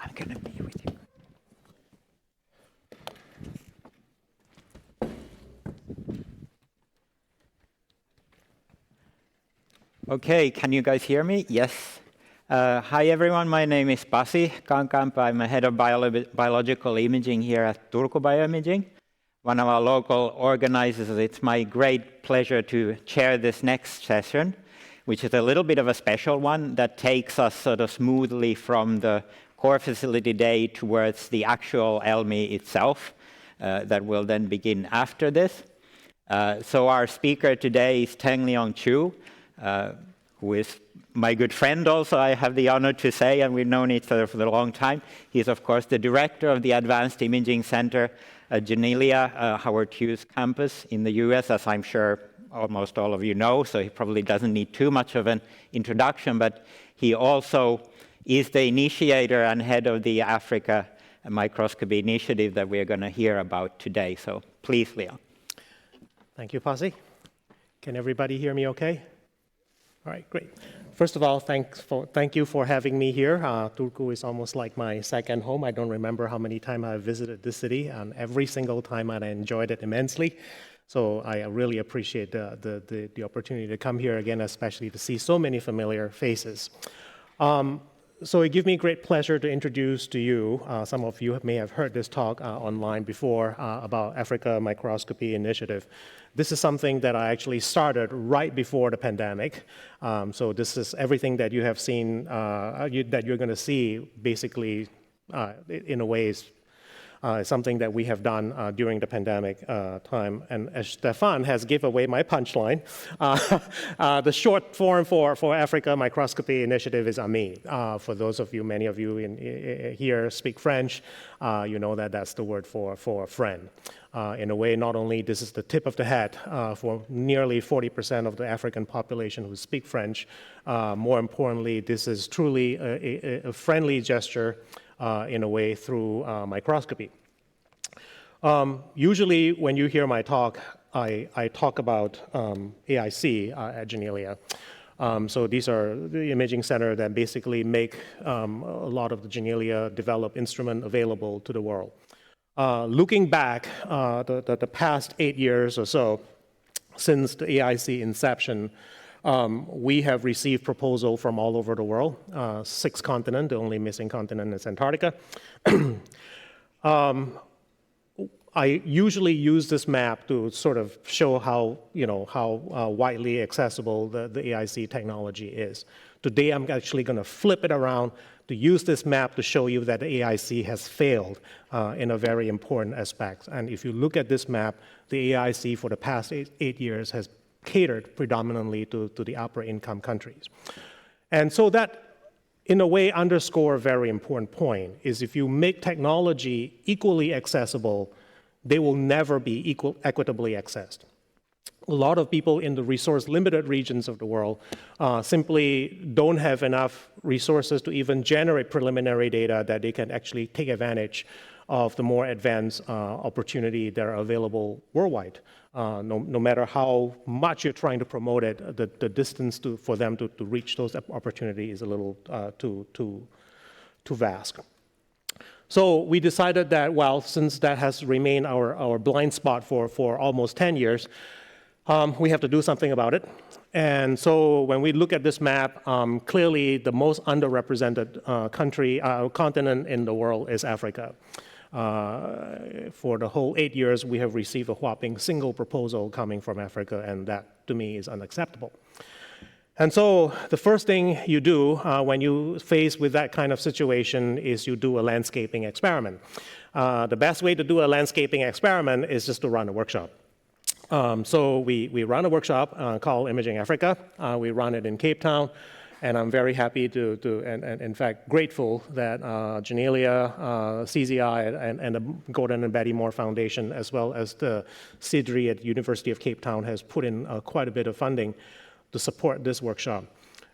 I'm going to be with you. Okay, can you guys hear me? Yes. Hi everyone, my name is Pasi Kankaanpää. I'm a head of biological imaging here at Turku Bioimaging, one of our local organizers. It's my great pleasure to chair this next session, which is a little bit of a special one that takes us sort of smoothly from the core facility day towards the actual ELMI itself that will then begin after this. So our speaker today is Teng-Leong Chew, who is my good friend also, I have the honor to say, and we've known each other for a long time. He's, of course, the director of the Advanced Imaging Center at Janelia, Howard Hughes campus in the US, as I'm sure almost all of you know, so he probably doesn't need too much of an introduction, but he also is the initiator and head of the Africa Microscopy Initiative that we're going to hear about today. So please, Leon. Thank you, Pasi. Can everybody hear me okay? All right, great. First of all, thank you for having me here. Turku is almost like my second home. I don't remember how many times I've visited this city, and every single time I enjoyed it immensely. So I really appreciate the opportunity to come here again, especially to see so many familiar faces. So it gives me great pleasure to introduce to you, some of you may have heard this talk online before about Africa Microscopy Initiative. This is something that I actually started right before the pandemic. So this is everything that you have seen, that you're going to see basically in a way is something that we have done during the pandemic time. And as Stefan has given away my punchline, the short form for Africa Microscopy Initiative is AMI. For those of you, many of you here speak French, you know that that's the word for friend. In a way, not only this is the tip of the hat for nearly 40% of the African population who speak French, more importantly, this is truly a friendly gesture in a way through microscopy. Usually when you hear my talk, I talk about AIC at Janelia. So these are the imaging center that basically make a lot of the Janelia developed instrument available to the world. Looking back, the past 8 years or so, since the AIC inception, we have received proposals from all over the world, 6 continents. The only missing continent is Antarctica. I usually use this map to sort of show how, widely accessible the AIC technology is. Today, I'm actually going to flip it around to use this map to show you that the AIC has failed in a very important aspect. And if you look at this map, the AIC for the past 8 years has catered predominantly to the upper income countries. And so that, in a way, underscore a very important point, is if you make technology equally accessible, they will never be equitably accessed. A lot of people in the resource-limited regions of the world simply don't have enough resources to even generate preliminary data that they can actually take advantage of the more advanced opportunity that are available worldwide. No matter how much you're trying to promote it, the distance for them to reach those opportunities is a little too vast. So we decided that, well, since that has remained our blind spot for almost 10 years, we have to do something about it. And so when we look at this map, clearly the most underrepresented continent in the world is Africa. For the whole 8 years, we have received a whopping single proposal coming from Africa, and that, to me, is unacceptable. And so the first thing you do when you face with that kind of situation is you do a landscaping experiment. The best way to do a landscaping experiment is just to run a workshop. So we run a workshop called Imaging Africa. We run it in Cape Town. And I'm very happy and in fact, grateful that Janelia, CZI, and the Gordon and Betty Moore Foundation, as well as the CIDRI at University of Cape Town, has put in quite a bit of funding to support this workshop.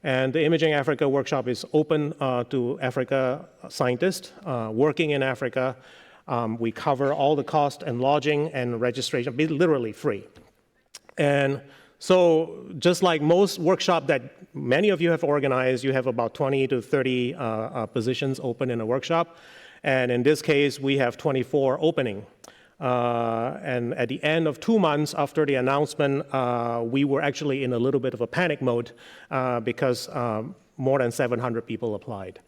And the Imaging Africa workshop is open to Africa scientists working in Africa. We cover all the cost and lodging and registration, literally free. And So just like most workshops that many of you have organized, you have about 20 to 30 positions open in a workshop. And in this case, we have 24 opening. And at the end of 2 months after the announcement, we were actually in a little bit of a panic mode because more than 700 people applied.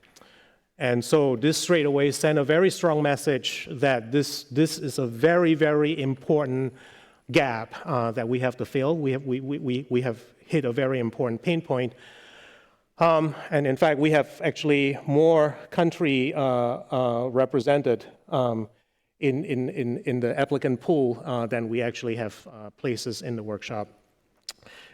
And so this straight away sent a very strong message that this is a very, very important gap that we have to fill. We have hit a very important pain point. And in fact, we have actually more country represented in the applicant pool than we actually have places in the workshop.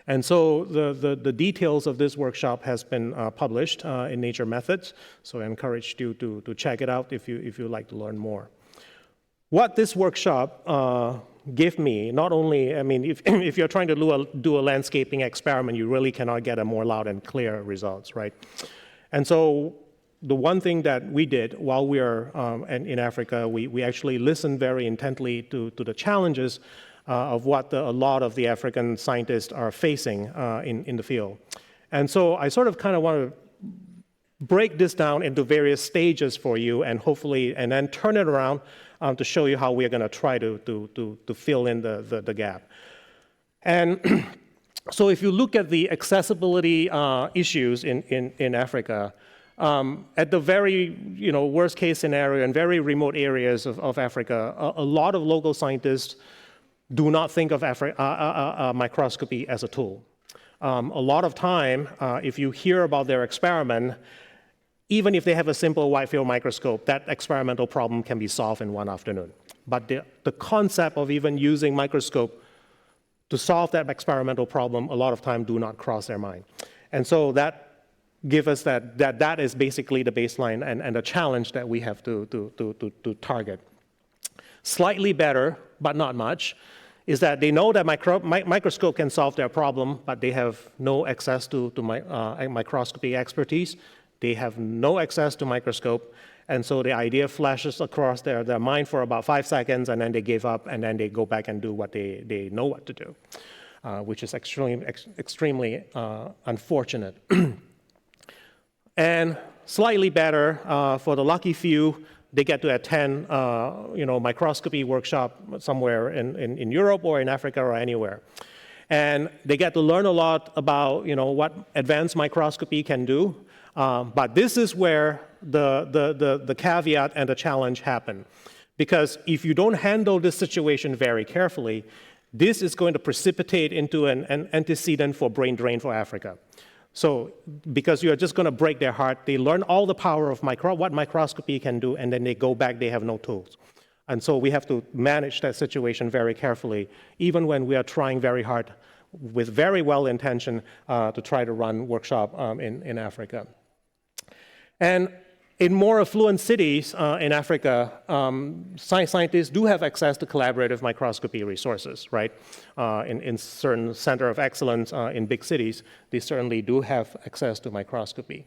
And so the details of this workshop has been published in Nature Methods, so I encourage you to check it out if you'd like to learn more. What this workshop gave me, not only, I mean, if you're trying to do a landscaping experiment, you really cannot get a more loud and clear results, right? And so the one thing that we did while we were in Africa, we actually listened very intently to the challenges of what a lot of the African scientists are facing in the field. And so I sort of kind of want to break this down into various stages for you and hopefully, and then turn it around to show you how we're going to try to fill in the gap. And so if you look at the accessibility issues in Africa, at the very worst case scenario in very remote areas of Africa, a lot of local scientists do not think of microscopy as a tool. A lot of time, if you hear about their experiment, even if they have a simple wide field microscope, that experimental problem can be solved in one afternoon. But the concept of even using microscope to solve that experimental problem, a lot of time do not cross their mind. And so that gives us that is basically the baseline and the challenge that we have to target. Slightly better, but not much, is that they know that microscope can solve their problem, but they have no access to microscopy expertise. They have no access to microscope, and so the idea flashes across their mind for about 5 seconds, and then they give up, and then they go back and do what they know what to do, which is extremely unfortunate. And slightly better, for the lucky few, they get to attend microscopy workshop somewhere in Europe or in Africa or anywhere. And they get to learn a lot about what advanced microscopy can do. But this is where the caveat and the challenge happen. Because if you don't handle this situation very carefully, this is going to precipitate into an antecedent for brain drain for Africa. So because you're just going to break their heart, they learn all the power of what microscopy can do, and then they go back, they have no tools. And so we have to manage that situation very carefully, even when we are trying very hard with very well intention to try to run workshop in Africa. And in more affluent cities in Africa, scientists do have access to collaborative microscopy resources, right? In certain center of excellence in big cities, they certainly do have access to microscopy.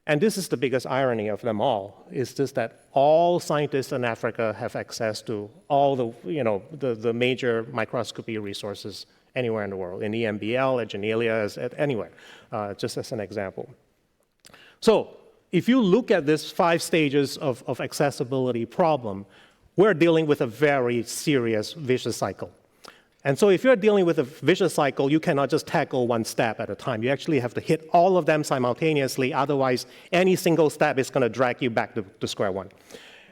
And this is the biggest irony of them all, is just that all scientists in Africa have access to all the major microscopy resources anywhere in the world, in EMBL, at Janelia, anywhere, just as an example. So if you look at this 5 stages of accessibility problem, we're dealing with a very serious vicious cycle. And so if you're dealing with a vicious cycle, you cannot just tackle one step at a time. You actually have to hit all of them simultaneously, otherwise any single step is going to drag you back to square one.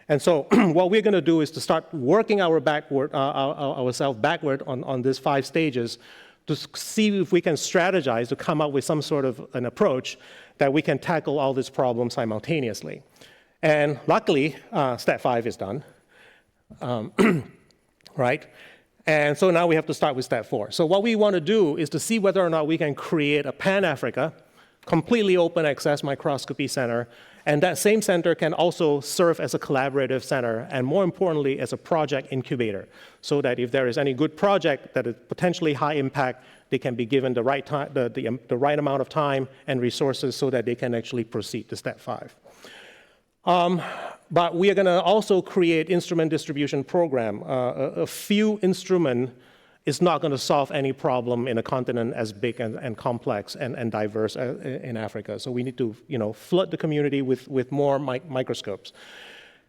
And so what we're going to do is to start working ourselves backward on these 5 stages to see if we can strategize to come up with some sort of an approach that we can tackle all these problems simultaneously. And luckily, step 5 is done, right? And so now we have to start with step 4. So what we want to do is to see whether or not we can create a Pan-Africa, completely open access microscopy center, and that same center can also serve as a collaborative center, and more importantly, as a project incubator, so that if there is any good project that is potentially high impact, they can be given the right time, the right amount of time and resources so that they can actually proceed to step 5. But we are going to also create instrument distribution program, a few instrument is not going to solve any problem in a continent as big and complex and diverse in Africa. So we need to, flood the community with more microscopes.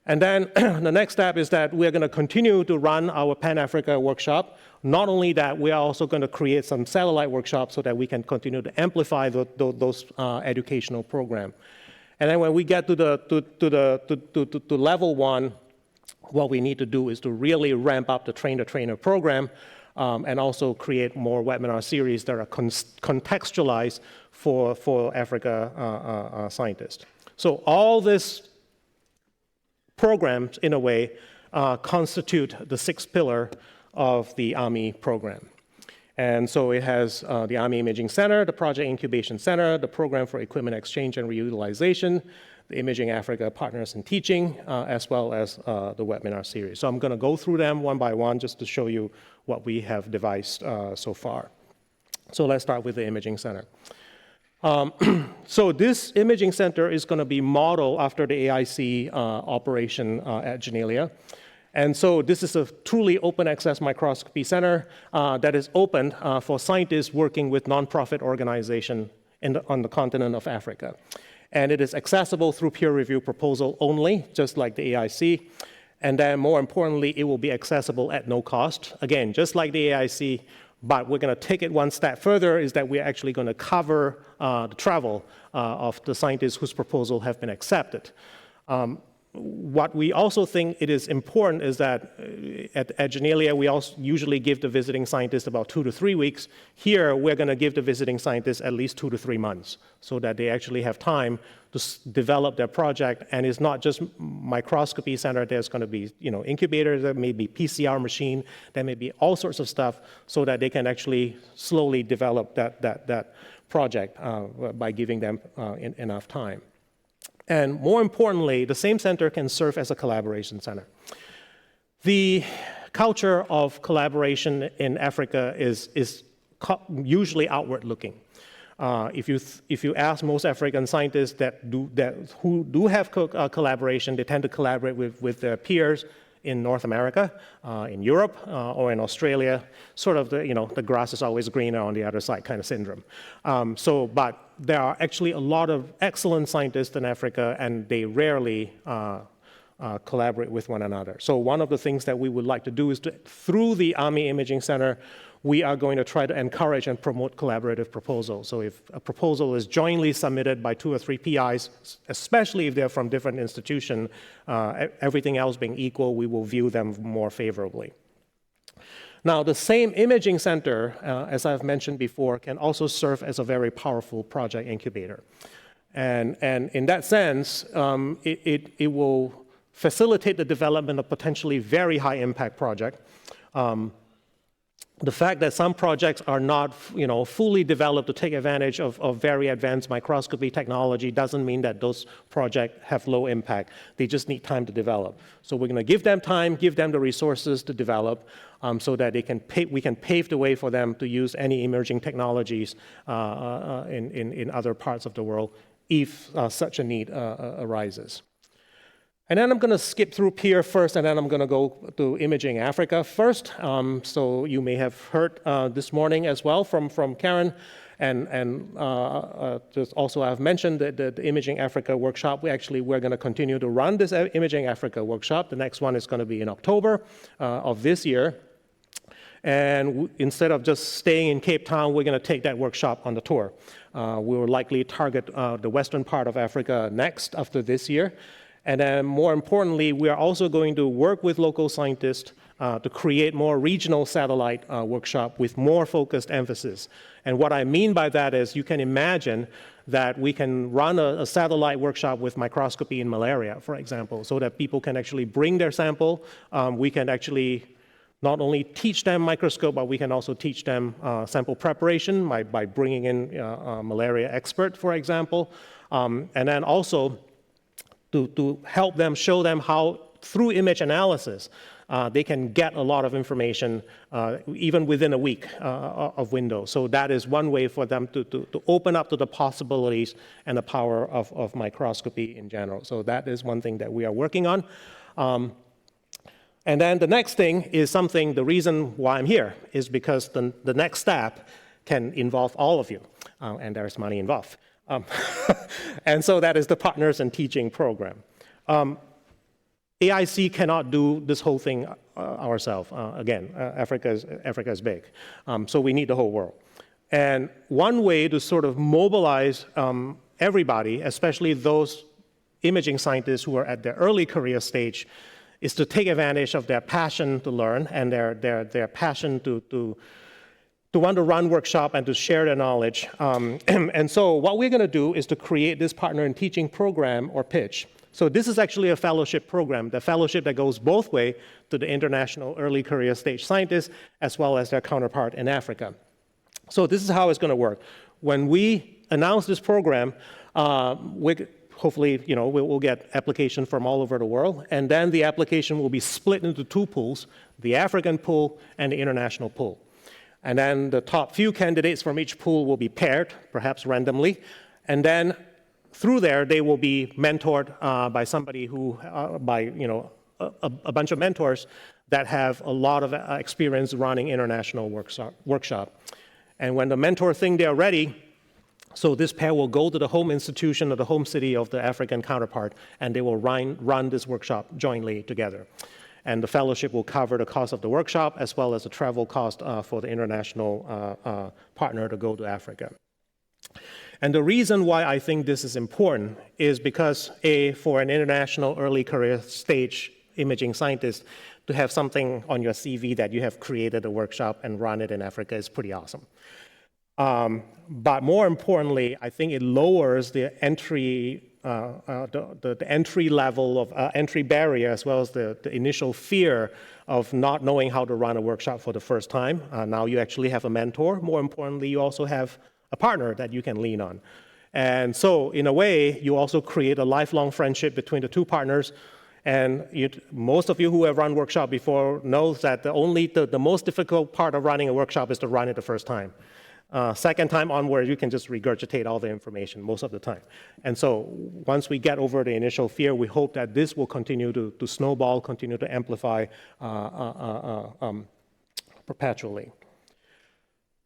And then the next step is that we're going to continue to run our Pan-Africa workshop. Not only that, we are also going to create some satellite workshops so that we can continue to amplify those educational programs. And then when we get to level 1, what we need to do is to really ramp up the train-the-trainer program and also create more webinar series that are contextualized for Africa scientists. So all these programs, in a way, constitute the 6th pillar of the AMI program. And so it has the AMI Imaging Center, the Project Incubation Center, the Program for Equipment Exchange and Reutilization, the Imaging Africa Partners in Teaching, as well as the webinar series. So I'm going to go through them one by one just to show you what we have devised so far. So let's start with the Imaging Center. So this Imaging Center is going to be modeled after the AIC operation at Janelia. And so this is a truly open access microscopy center that is open for scientists working with nonprofit organizations on the continent of Africa. And it is accessible through peer review proposal only, just like the AIC. And then more importantly, it will be accessible at no cost. Again, just like the AIC, but we're going to take it one step further, is that we're actually going to cover the travel of the scientists whose proposal have been accepted. What we also think it is important is that at Janelia, we also usually give the visiting scientists about 2 to 3 weeks. Here, we're going to give the visiting scientists at least 2 to 3 months so that they actually have time to develop their project. And it's not just microscopy center. There's going to be, incubators, there may be PCR machine, there may be all sorts of stuff so that they can actually slowly develop that project by giving them enough time. And more importantly, the same center can serve as a collaboration center. The culture of collaboration in Africa is usually outward-looking. If you ask most African scientists who do have collaboration, they tend to collaborate with their peers in North America, in Europe, or in Australia. Sort of the grass is always greener on the other side kind of syndrome. But there are actually a lot of excellent scientists in Africa, and they rarely collaborate with one another. So one of the things that we would like to do is through the AMI Imaging Center, we are going to try to encourage and promote collaborative proposals. So if a proposal is jointly submitted by 2 or 3 PIs, especially if they're from different institutions, everything else being equal, we will view them more favorably. Now, the same imaging center, as I've mentioned before, can also serve as a very powerful project incubator. And in that sense, it will facilitate the development of potentially very high impact projects. The fact that some projects are not, fully developed to take advantage of very advanced microscopy technology doesn't mean that those projects have low impact. They just need time to develop. So we're going to give them time, give them the resources to develop, so that we can pave the way for them to use any emerging technologies in other parts of the world if such a need arises. And then I'm going to skip through peer first, and then I'm going to go to Imaging Africa first. So you may have heard this morning as well from Karen, and just also I've mentioned the Imaging Africa workshop. We're going to continue to run this Imaging Africa workshop. The next one is going to be in October of this year. And instead of just staying in Cape Town, we're going to take that workshop on the tour. We will likely target the western part of Africa next after this year. And then more importantly, we are also going to work with local scientists to create more regional satellite workshop with more focused emphasis. And what I mean by that is you can imagine that we can run a satellite workshop with microscopy in malaria, for example, so that people can actually bring their sample. We can actually not only teach them microscope, but we can also teach them sample preparation by bringing in a malaria expert, for example. And then also to help them, show them how, through image analysis, they can get a lot of information even within a week of window. So that is one way for them to open up to the possibilities and the power of microscopy in general. So that is one thing that we are working on. And then the next thing is something, the reason why I'm here is because the next step can involve all of you, and there's money involved. And so that is the Partners in Teaching program. AIC cannot do this whole thing ourselves. Again, Africa is big, so we need the whole world. And one way to sort of mobilize everybody, especially those imaging scientists who are at their early career stage, is to take advantage of their passion to learn and their passion to want to run workshop and to share their knowledge. And so what we're going to do is to create this Partner in Teaching program or pitch. So this is actually a fellowship program, the fellowship that goes both ways to the international early career stage scientists as well as their counterpart in Africa. So this is how it's going to work. When we announce this program, hopefully, we'll get applications from all over the world, and then the application will be split into two pools, the African pool and the international pool. And then the top few candidates from each pool will be paired, perhaps randomly, and then through there, they will be mentored by somebody who, a bunch of mentors that have a lot of experience running international workshop. And when the mentor think they're ready, so this pair will go to the home institution or the home city of the African counterpart, and they will run this workshop jointly together. And the fellowship will cover the cost of the workshop as well as the travel cost for the international partner to go to Africa. And the reason why I think this is important is because, for an international early career stage imaging scientist, to have something on your CV that you have created a workshop and run it in Africa is pretty awesome. But more importantly, I think it lowers the entry level of entry barrier as well as the initial fear of not knowing how to run a workshop for the first time. Now you actually have a mentor. More importantly, you also have a partner that you can lean on. And so in a way, you also create a lifelong friendship between the two partners. And most of you who have run workshop before knows that the most difficult part of running a workshop is to run it the first time. Second time onward, you can just regurgitate all the information most of the time. And so once we get over the initial fear, we hope that this will continue to snowball, continue to amplify perpetually.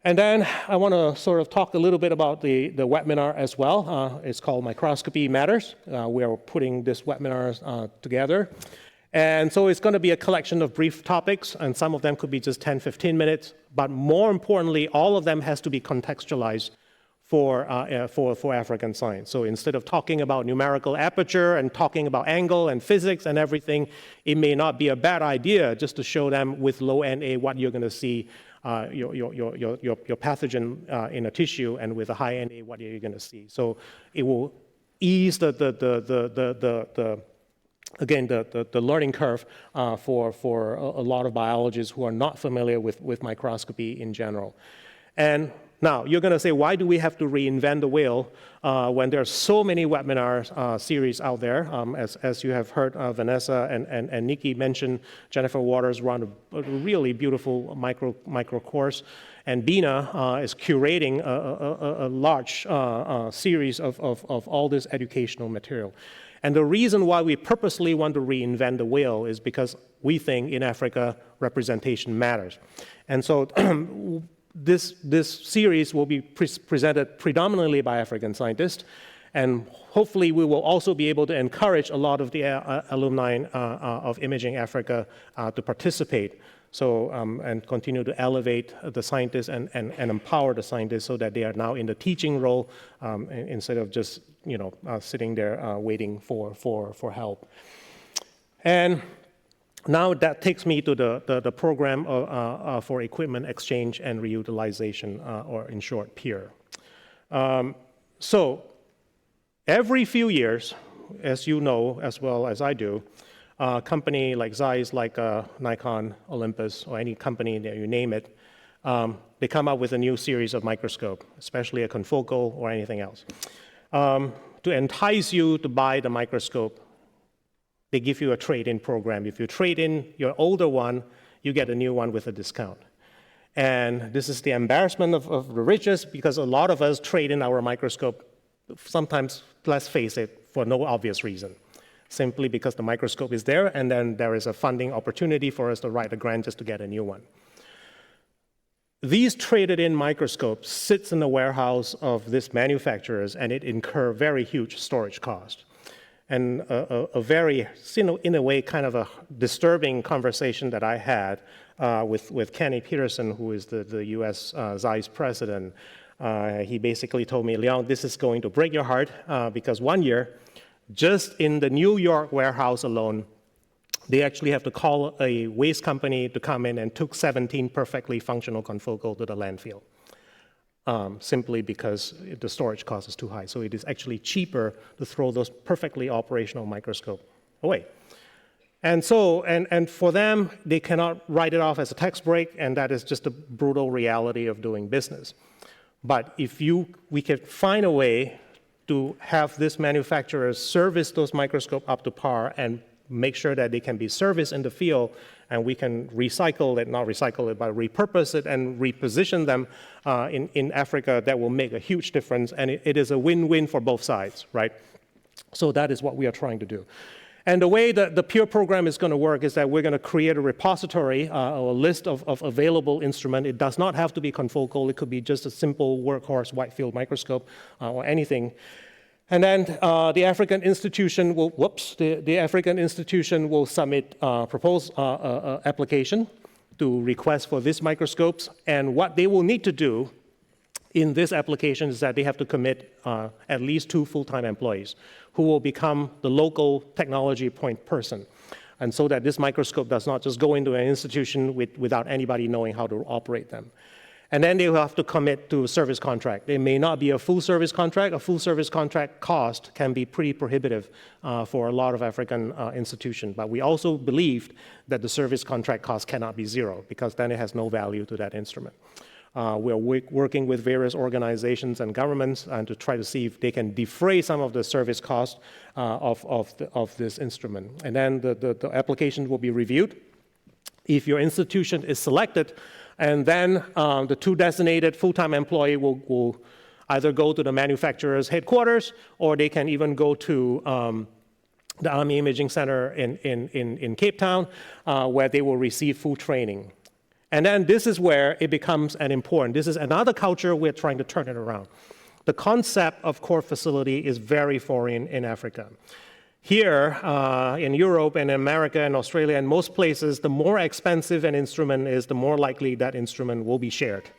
And then I want to sort of talk a little bit about the webinar as well. It's called Microscopy Matters. We are putting this webinar together. And so it's going to be a collection of brief topics, and some of them could be just 10, 15 minutes. But more importantly, all of them has to be contextualized for African science. So instead of talking about numerical aperture and talking about angle and physics and everything, it may not be a bad idea just to show them with low NA what you're going to see, your pathogen in a tissue, and with a high NA what you're going to see. So it will ease the learning curve for a lot of biologists who are not familiar with microscopy in general. And now, you're going to say, why do we have to reinvent the wheel when there are so many webinar series out there? As you have heard Vanessa and Nikki mention, Jennifer Waters run a really beautiful micro course, and Bina is curating a large series of all this educational material. And the reason why we purposely want to reinvent the wheel is because we think in Africa, representation matters. And so this series will be presented predominantly by African scientists, and hopefully we will also be able to encourage a lot of the alumni of Imaging Africa to participate. So, and continue to elevate the scientists and empower the scientists so that they are now in the teaching role instead of just sitting there waiting for help. And now that takes me to the program for equipment exchange and reutilization, or in short, PEER. So every few years, as you know as well as I do, a company like Zeiss, like Nikon, Olympus, or any company that you name it, they come up with a new series of microscope, especially a confocal or anything else. To entice you to buy the microscope, they give you a trade-in program. If you trade in your older one, you get a new one with a discount. And this is the embarrassment of the riches, because a lot of us trade in our microscope, sometimes, let's face it, for no obvious reason. simply because the microscope is there, and then there is a funding opportunity for us to write a grant just to get a new one. These traded-in microscopes sits in the warehouse of these manufacturers, and it incur very huge storage cost. And a very, in a way, kind of a disturbing conversation that I had with Kenny Peterson, who is the US Zeiss president. He basically told me, Leon, this is going to break your heart because one year, just in the New York warehouse alone, they actually have to call a waste company to come in and took 17 perfectly functional confocal to the landfill, simply because the storage cost is too high. So it is actually cheaper to throw those perfectly operational microscope away. And so, and for them, they cannot write it off as a tax break, and that is just a brutal reality of doing business. But if we could find a way to have this manufacturers service those microscopes up to par and make sure that they can be serviced in the field, and we can recycle it, not recycle it, but repurpose it and reposition them in Africa, that will make a huge difference, and it is a win-win for both sides, right? So that is what we are trying to do. And the way that the PEER program is going to work is that we're going to create a repository, a list of available instruments. It does not have to be confocal. It could be just a simple workhorse wide field microscope or anything. And then the African institution will, the African institution will submit a proposed application to request for these microscopes. And what they will need to do in this application is that they have to commit at least 2 full-time employees who will become the local technology point person. And so that this microscope does not just go into an institution without anybody knowing how to operate them. And then they will have to commit to a service contract. It may not be a full service contract. A full service contract cost can be pretty prohibitive for a lot of African institutions. But we also believed that the service contract cost cannot be zero, because then it has no value to that instrument. We're working with various organizations and governments to try to see if they can defray some of the service costs of this instrument. And then the application will be reviewed. If your institution is selected, and then the 2 designated full-time employee will either go to the manufacturer's headquarters, or they can even go to the Army Imaging Center in Cape Town, where they will receive full training. And then this is where it becomes this is another culture we're trying to turn it around. The concept of core facility is very foreign in Africa. Here in Europe and America and Australia and most places, the more expensive an instrument is, the more likely that instrument will be shared.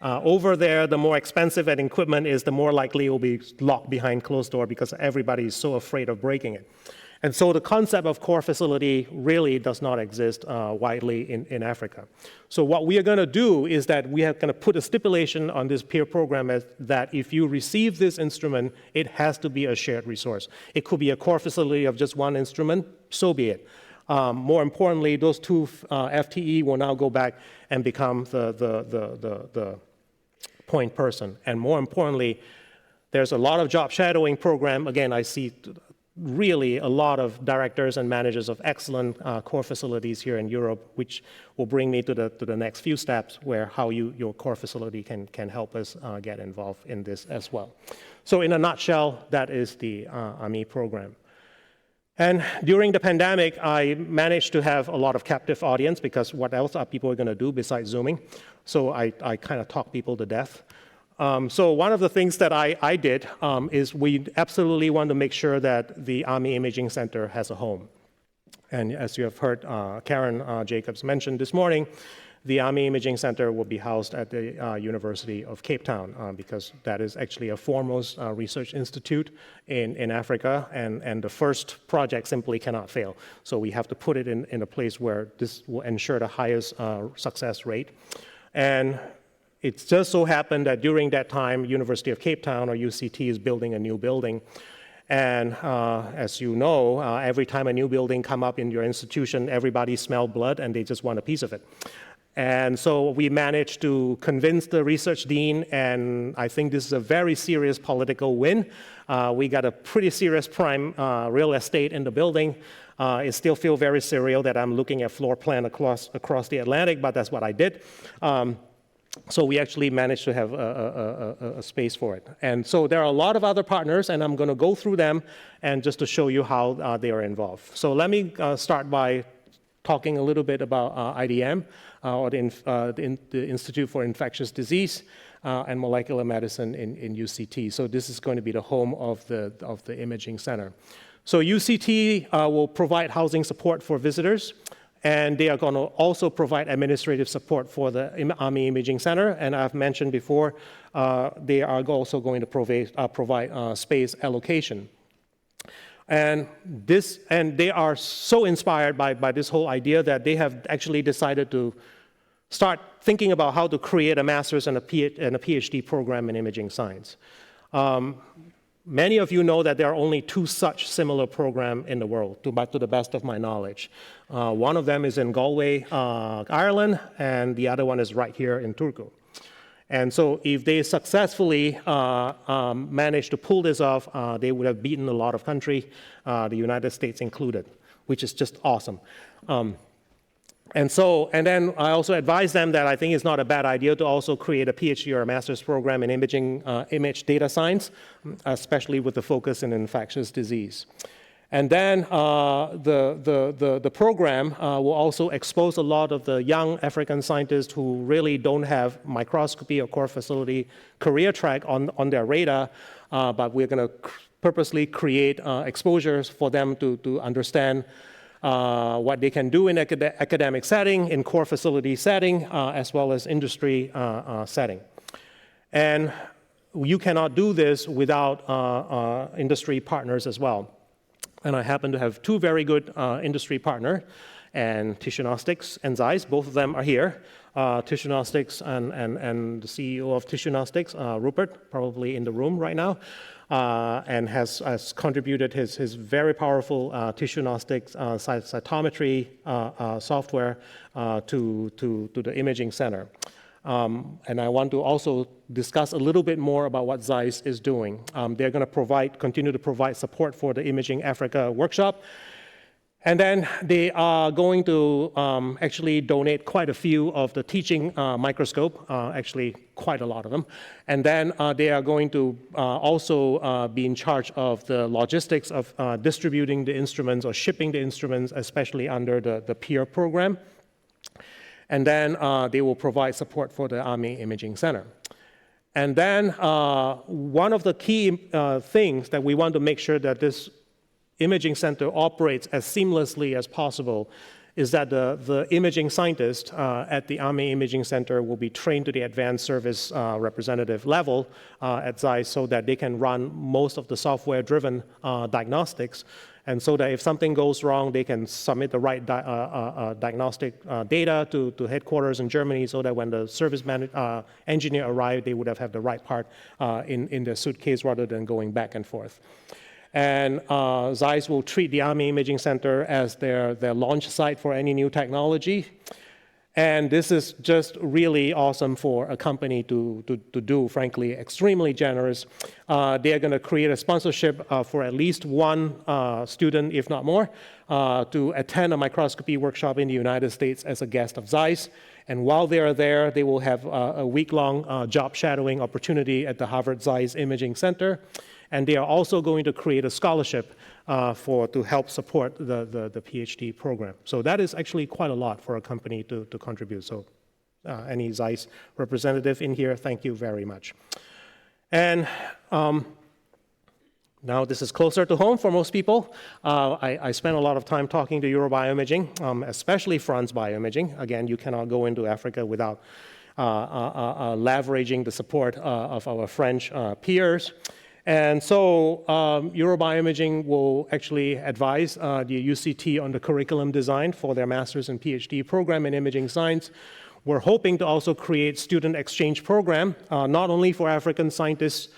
Over there, the more expensive an equipment is, the more likely it will be locked behind closed door because everybody is so afraid of breaking it. And so the concept of core facility really does not exist widely in Africa. So what we are going to do is that we are going to put a stipulation on this PEER program that if you receive this instrument, it has to be a shared resource. It could be a core facility of just one instrument, so be it. More importantly, those 2 FTE will now go back and become the point person. And more importantly, there's a lot of job shadowing program. Again, I see really a lot of directors and managers of excellent core facilities here in Europe, which will bring me to the next few steps where how your core facility can help us get involved in this as well. So in a nutshell, that is the AMI program. And during the pandemic, I managed to have a lot of captive audience, because what else are people going to do besides Zooming? So I kind of talk people to death. So one of the things that I did is we absolutely want to make sure that the Army Imaging Center has a home. And as you have heard Karen Jacobs mention this morning, the Army Imaging Center will be housed at the University of Cape Town, because that is actually a foremost research institute in Africa, and the first project simply cannot fail. So we have to put it in a place where this will ensure the highest success rate. And it's just so happened that during that time, University of Cape Town, or UCT, is building a new building. And as you know, every time a new building come up in your institution, everybody smell blood and they just want a piece of it. And so we managed to convince the research dean, and I think this is a very serious political win. We got a pretty serious prime real estate in the building. It still feels very surreal that I'm looking at floor plan across the Atlantic, but that's what I did. So we actually managed to have a space for it. And so there are a lot of other partners, and I'm going to go through them and just to show you how they are involved. So let me start by talking a little bit about IDM, or the Institute for Infectious Disease and Molecular Medicine in UCT. So this is going to be the home of the imaging center. So UCT will provide housing support for visitors, and they are going to also provide administrative support for the Army Imaging Center. And I've mentioned before, they are also going to provide space allocation. And they are so inspired by this whole idea that they have actually decided to start thinking about how to create a master's and a PhD program in imaging science. Many of you know that there are only 2 such similar programs in the world, to the best of my knowledge. One of them is in Galway, Ireland, and the other one is right here in Turku. And so if they successfully manage to pull this off, they would have beaten a lot of countries, the United States included, which is just awesome. And then I also advise them that I think it's not a bad idea to also create a PhD or a master's program in image data science, especially with the focus in infectious disease. And then the program will also expose a lot of the young African scientists who really don't have microscopy or core facility career track on their radar, but we're going to purposely create exposures for them to understand what they can do in academic setting, in core facility setting, as well as industry setting. And you cannot do this without industry partners as well. And I happen to have 2 very good industry partners, and Tissuenostics and Zeiss, both of them are here. Tissuenostics and the CEO of Tissuenostics, Rupert, probably in the room right now, and has contributed his very powerful Tissuenostics cytometry software to the imaging center. And I want to also discuss a little bit more about what Zeiss is doing. They're going to continue to provide support for the Imaging Africa workshop. And then they are going to actually donate quite a few of the teaching microscope, actually quite a lot of them. And then they are going to also be in charge of the logistics of distributing the instruments or shipping the instruments, especially under the peer program. And then they will provide support for the Army Imaging Center. And then one of the key things that we want to make sure that this imaging center operates as seamlessly as possible is that the imaging scientists at the Army Imaging Center will be trained to the advanced service representative level at Zeiss so that they can run most of the software-driven diagnostics, and so that if something goes wrong, they can submit the right diagnostic data to headquarters in Germany so that when the service engineer arrived, they would have had the right part in their suitcase rather than going back and forth. And Zeiss will treat the Army Imaging Center as their launch site for any new technology. And this is just really awesome for a company to do, frankly, extremely generous. They are going to create a sponsorship for at least 1 student, if not more, to attend a microscopy workshop in the United States as a guest of Zeiss. And while they are there, they will have a week-long job shadowing opportunity at the Harvard Zeiss Imaging Center. And they are also going to create a scholarship to help support the PhD program. So that is actually quite a lot for a company to contribute. So any Zeiss representative in here, thank you very much. And now this is closer to home for most people. I spent a lot of time talking to EuroBioImaging, especially France Bioimaging. Again, you cannot go into Africa without leveraging the support of our French peers. And so EuroBioImaging will actually advise the UCT on the curriculum design for their master's and PhD program in imaging science. We're hoping to also create student exchange program, not only for African scientists,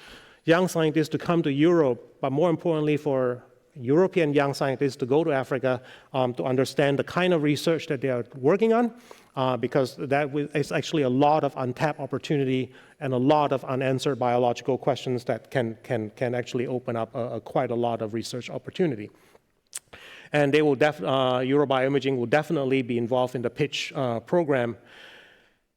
young scientists to come to Europe, but more importantly for European young scientists to go to Africa to understand the kind of research that they are working on, because that is actually a lot of untapped opportunity and a lot of unanswered biological questions that can actually open up quite a lot of research opportunity. And they will EuroBioImaging will definitely be involved in the pitch program.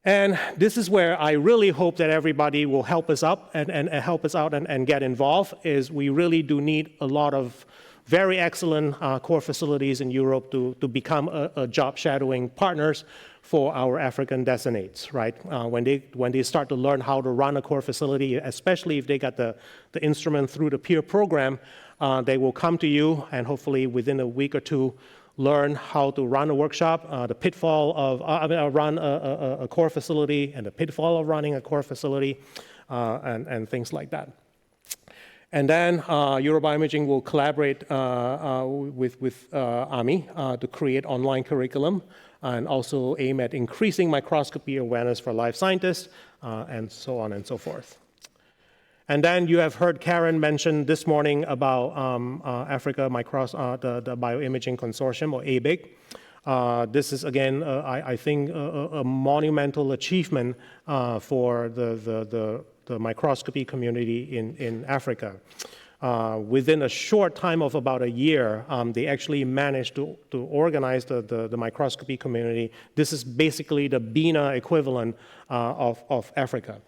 And this is where I really hope that everybody will help us out and get involved, is we really do need a lot of very excellent core facilities in Europe to become a job shadowing partners for our African designates, right? When they start to learn how to run a core facility, especially if they got the instrument through the peer program, they will come to you and hopefully within a week or two learn how to run a workshop, the pitfall of run a core facility, and the pitfall of running a core facility, and things like that. And then EuroBioImaging will collaborate with AMI to create online curriculum and also aim at increasing microscopy awareness for life scientists, and so on and so forth. And then you have heard Karen mention this morning about Africa the Bioimaging Consortium, or ABIC. This is, again, I think, a monumental achievement for the microscopy community in Africa. Within a short time of about a year, they actually managed to organize the microscopy community. This is basically the BINA equivalent of Africa.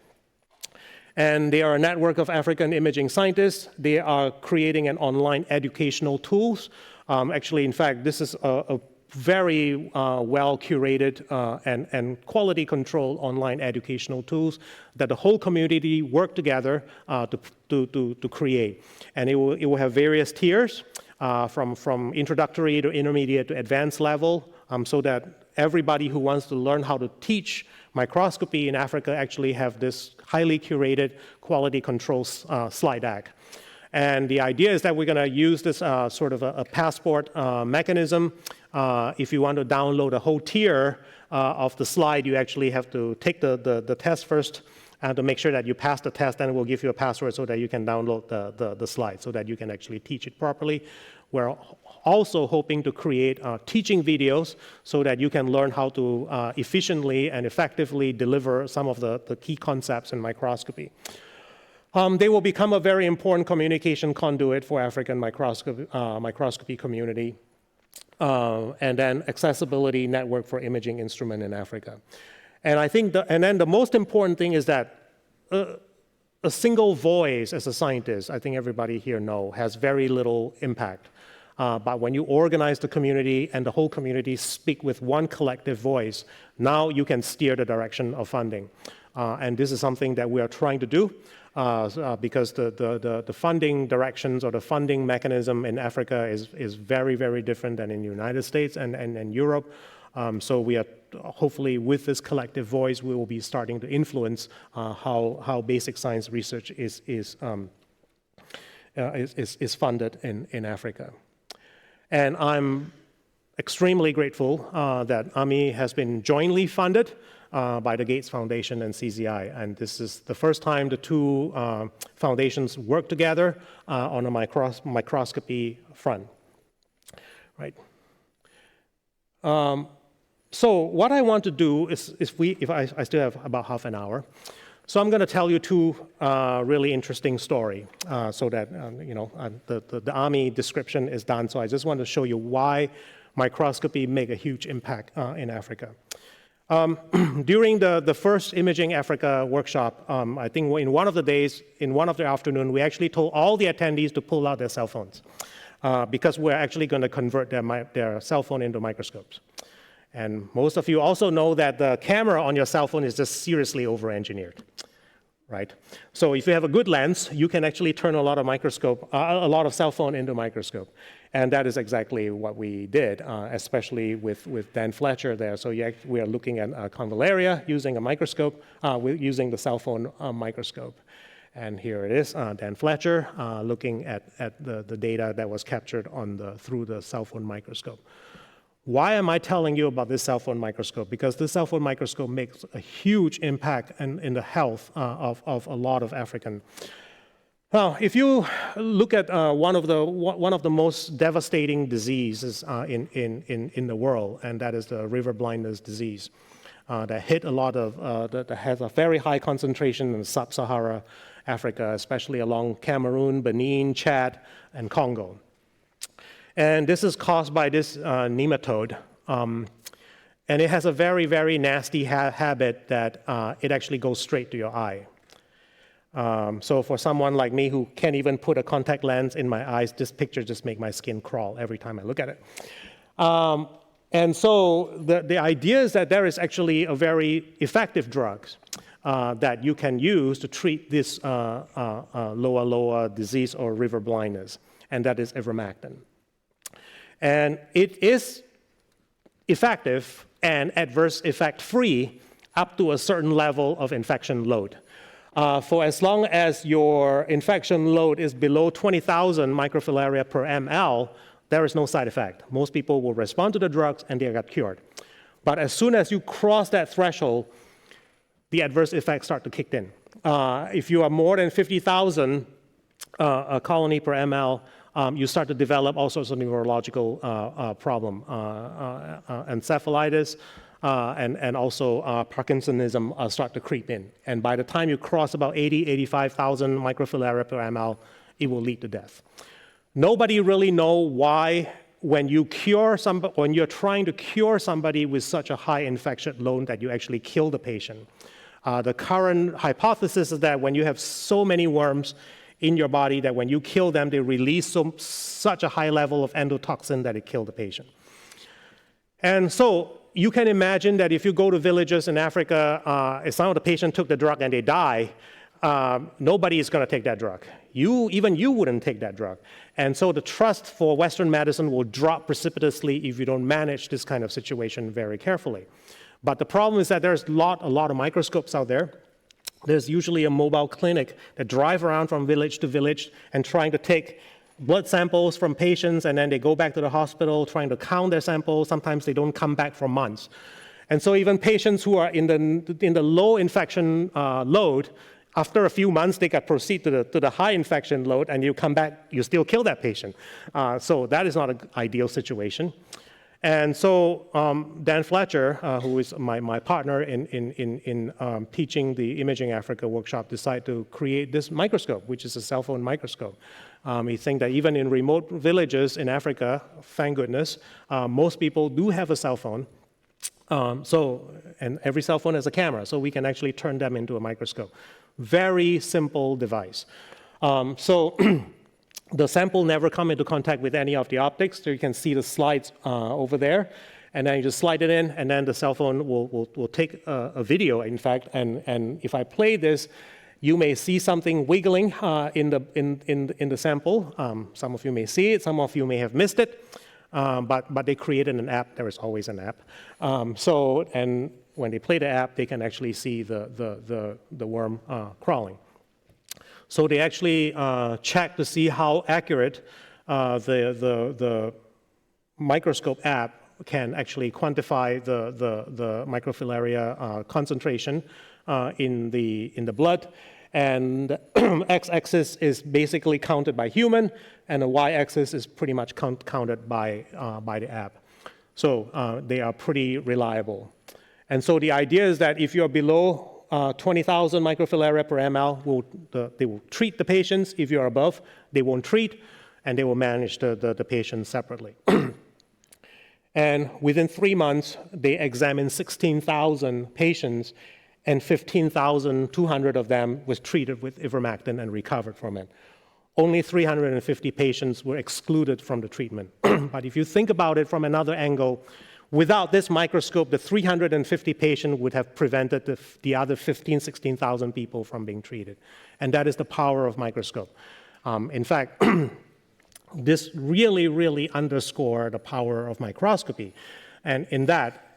And they are a network of African imaging scientists. They are creating an online educational tools. Actually, in fact, this is a very well curated and quality controlled online educational tools that the whole community work together to create. And it will have various tiers from introductory to intermediate to advanced level, so that everybody who wants to learn how to teach microscopy in Africa actually have this highly curated quality control slide deck. And the idea is that we're going to use this sort of a passport mechanism. If you want to download a whole tier of the slide, you actually have to take the test first to make sure that you pass the test, and we'll give you a password so that you can download the slide so that you can actually teach it properly. We're also hoping to create teaching videos so that you can learn how to efficiently and effectively deliver some of the key concepts in microscopy. They will become a very important communication conduit for African microscopy community, and then accessibility network for imaging instrument in Africa. And I think, then the most important thing is that a single voice as a scientist, I think everybody here know, has very little impact. But when you organize the community and the whole community speak with one collective voice, now you can steer the direction of funding. And this is something that we are trying to do because the funding directions or the funding mechanism in Africa is very, very different than in the United States and Europe. So we are hopefully with this collective voice, we will be starting to influence how basic science research is funded in Africa. And I'm extremely grateful that AMI has been jointly funded by the Gates Foundation and CZI. And this is the first time the two foundations work together on a microscopy front, right? So what I want to do is, if I still have about half an hour, so I'm going to tell you two really interesting stories so that the AMI description is done. So I just want to show you why microscopy make a huge impact in Africa. During the first Imaging Africa workshop, I think in one of the days, in one of the afternoon, we actually told all the attendees to pull out their cell phones because we're actually going to convert their cell phone into microscopes. And most of you also know that the camera on your cell phone is just seriously over-engineered, right? So if you have a good lens, you can actually turn a lot of cell phone into microscope. And that is exactly what we did, especially with Dan Fletcher there. So we are looking at convallaria using a microscope, using the cell phone microscope. And here it is, Dan Fletcher looking at the data that was captured through the cell phone microscope. Why am I telling you about this cell phone microscope? Because this cell phone microscope makes a huge impact in the health of a lot of African. Now, if you look at one of the most devastating diseases in the world, and that is the river blindness disease, that hit a lot of that has a very high concentration in sub-Sahara Africa, especially along Cameroon, Benin, Chad, and Congo. And this is caused by this nematode. And it has a very, very nasty habit that it actually goes straight to your eye. So for someone like me who can't even put a contact lens in my eyes, this picture just makes my skin crawl every time I look at it. And so the idea is that there is actually a very effective drug that you can use to treat this lower disease or river blindness, and that is ivermectin. And it is effective and adverse effect free up to a certain level of infection load. For as long as your infection load is below 20,000 microfilaria per ml, there is no side effect. Most people will respond to the drugs and they get cured. But as soon as you cross that threshold, the adverse effects start to kick in. If you are more than 50,000 colony per ml, you start to develop all sorts of neurological problem, encephalitis, and also Parkinsonism start to creep in. And by the time you cross about 85,000 microfilaria per ml, it will lead to death. Nobody really knows why when you cure somebody, when you're trying to cure somebody with such a high infection load that you actually kill the patient. The current hypothesis is that when you have so many worms in your body that when you kill them, they release such a high level of endotoxin that it kills the patient. And so you can imagine that if you go to villages in Africa, if some of the patients took the drug and they die, nobody is going to take that drug. Even you wouldn't take that drug. And so the trust for Western medicine will drop precipitously if you don't manage this kind of situation very carefully. But the problem is that there's a lot of microscopes out there. There's usually a mobile clinic that drive around from village to village and trying to take blood samples from patients, and then they go back to the hospital trying to count their samples. Sometimes they don't come back for months. And so even patients who are in the low infection load, after a few months, they can proceed to the high infection load, and you come back, you still kill that patient. So that is not an ideal situation. And so Dan Fletcher, who is my partner in teaching the Imaging Africa workshop, decided to create this microscope, which is a cell phone microscope. We think that even in remote villages in Africa, thank goodness, most people do have a cell phone. And every cell phone has a camera, so we can actually turn them into a microscope. Very simple device. The sample never come into contact with any of the optics, so you can see the slides over there. And then you just slide it in, and then the cell phone will take a video, in fact. And if I play this, you may see something wiggling in the sample. Some of you may see it, some of you may have missed it. But they created an app. There is always an app. And when they play the app, they can actually see the worm crawling. So they actually check to see how accurate the microscope app can actually quantify the microfilaria concentration in the blood. And the x-axis is basically counted by human, and the y-axis is pretty much counted by the app. So they are pretty reliable. And so the idea is that if you're below 20,000 microfilaria per ml, they will treat the patients. If you're above, they won't treat, and they will manage the patients separately. And within 3 months, they examined 16,000 patients, and 15,200 of them was treated with ivermectin and recovered from it. Only 350 patients were excluded from the treatment. But if you think about it from another angle, without this microscope, the 350 patients would have prevented the other 16,000 people from being treated. And that is the power of microscope. In fact, this really underscores the power of microscopy. And in that,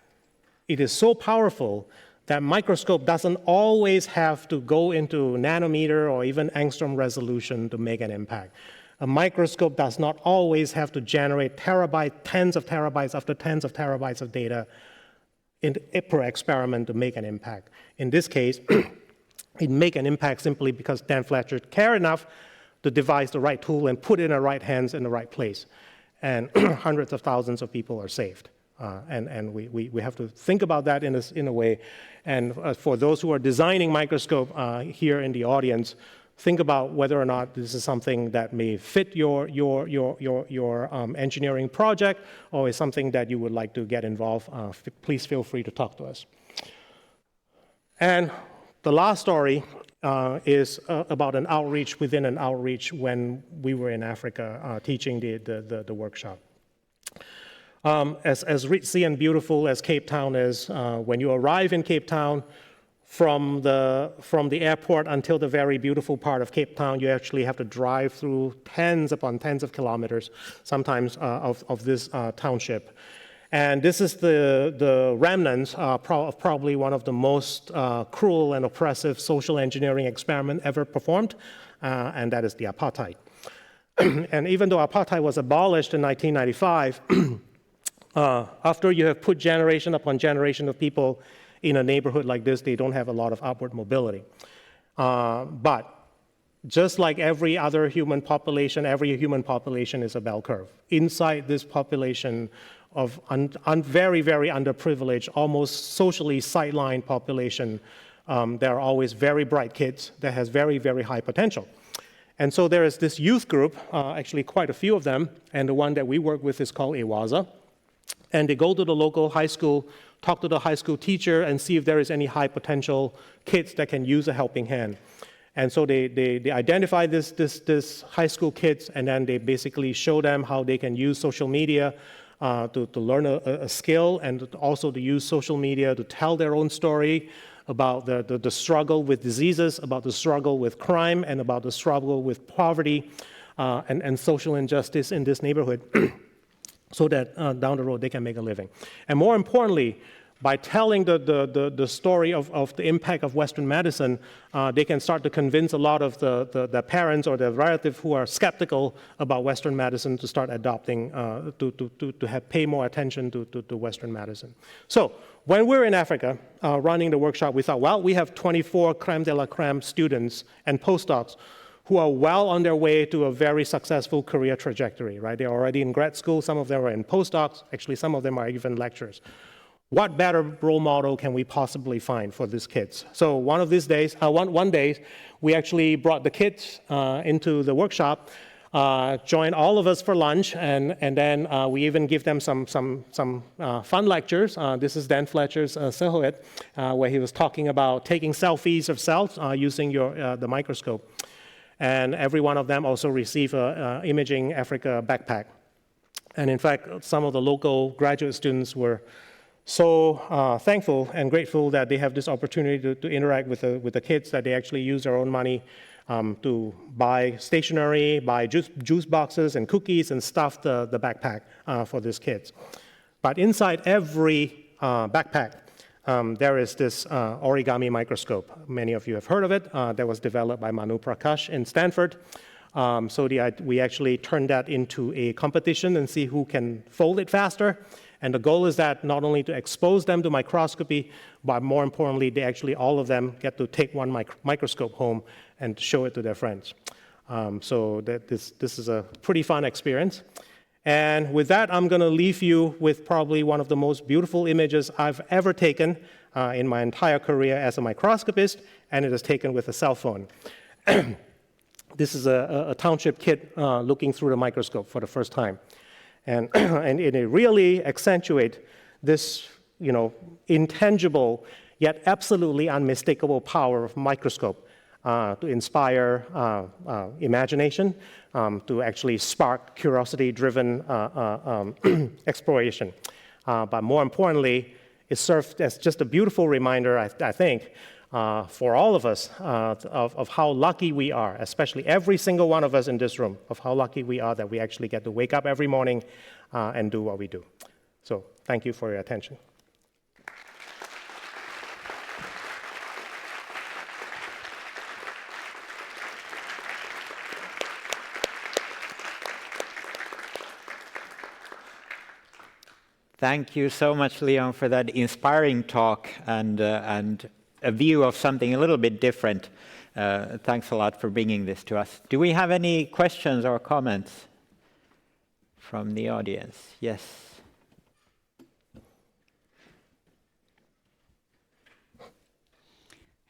it is so powerful that microscope doesn't always have to go into nanometer or even angstrom resolution to make an impact. A microscope does not always have to generate terabytes, tens of terabytes after tens of terabytes of data per experiment to make an impact. In this case, it make an impact simply because Dan Fletcher cared enough to devise the right tool and put it in the right hands in the right place. And hundreds of thousands of people are saved. And we have to think about that in a way. And for those who are designing microscope here in the audience, think about whether or not this is something that may fit your engineering project, or is something that you would like to get involved. Please feel free to talk to us. And the last story is about an outreach within an outreach when we were in Africa teaching the workshop. As ritzy and beautiful as Cape Town is, when you arrive in Cape Town, from the airport until the very beautiful part of Cape Town, you actually have to drive through tens upon tens of kilometers, sometimes, of this township. And this is the remnants of probably one of the most cruel and oppressive social engineering experiment ever performed, and that is the apartheid. And even though apartheid was abolished in 1995, after you have put generation upon generation of people in a neighborhood like this, they don't have a lot of upward mobility. But just like every other human population is a bell curve. Inside this population of very, very underprivileged, almost socially sidelined population, there are always very bright kids that has very, very high potential. And so there is this youth group, actually quite a few of them, and the one that we work with is called EWAZA. And they go to the local high school, talk to the high school teacher, and see if there is any high potential kids that can use a helping hand. And so they identify this high school kids, and then they basically show them how they can use social media to learn a skill, and also to use social media to tell their own story about the struggle with diseases, about the struggle with crime, and about the struggle with poverty and social injustice in this neighborhood. So that down the road they can make a living. And more importantly, by telling the story of the impact of Western medicine, they can start to convince a lot of the parents or the relatives who are skeptical about Western medicine to start adopting, to pay more attention to Western medicine. So when we're in Africa running the workshop, we thought, well, we have 24 crème de la crème students and postdocs who are well on their way to a very successful career trajectory, right? They're already in grad school, some of them are in postdocs, actually some of them are even lecturers. What better role model can we possibly find for these kids? So one of these days, one day, we actually brought the kids into the workshop, joined all of us for lunch, and then we even give them some fun lectures. This is Dan Fletcher's silhouette, where he was talking about taking selfies of cells using the microscope. And every one of them also received an Imaging Africa backpack. And in fact, some of the local graduate students were so thankful and grateful that they have this opportunity to interact with the kids, that they actually use their own money to buy stationery, buy juice boxes and cookies, and stuff the backpack for these kids. But inside every backpack, there is this Origami Microscope. Many of you have heard of it. That was developed by Manu Prakash in Stanford. So we actually turned that into a competition and see who can fold it faster. And the goal is that not only to expose them to microscopy, but more importantly, they actually, all of them, get to take one microscope home and show it to their friends. So this is a pretty fun experience. And with that, I'm going to leave you with probably one of the most beautiful images I've ever taken in my entire career as a microscopist, and it is taken with a cell phone. This is a township kid looking through the microscope for the first time. And it really accentuates this, intangible yet absolutely unmistakable power of microscope to inspire imagination, to actually spark curiosity-driven exploration. But more importantly, it served as just a beautiful reminder, I think, for all of us of how lucky we are, especially every single one of us in this room, of how lucky we are that we actually get to wake up every morning and do what we do. So thank you for your attention. Thank you so much, Leon, for that inspiring talk and a view of something a little bit different. Thanks a lot for bringing this to us. Do we have any questions or comments from the audience? Yes.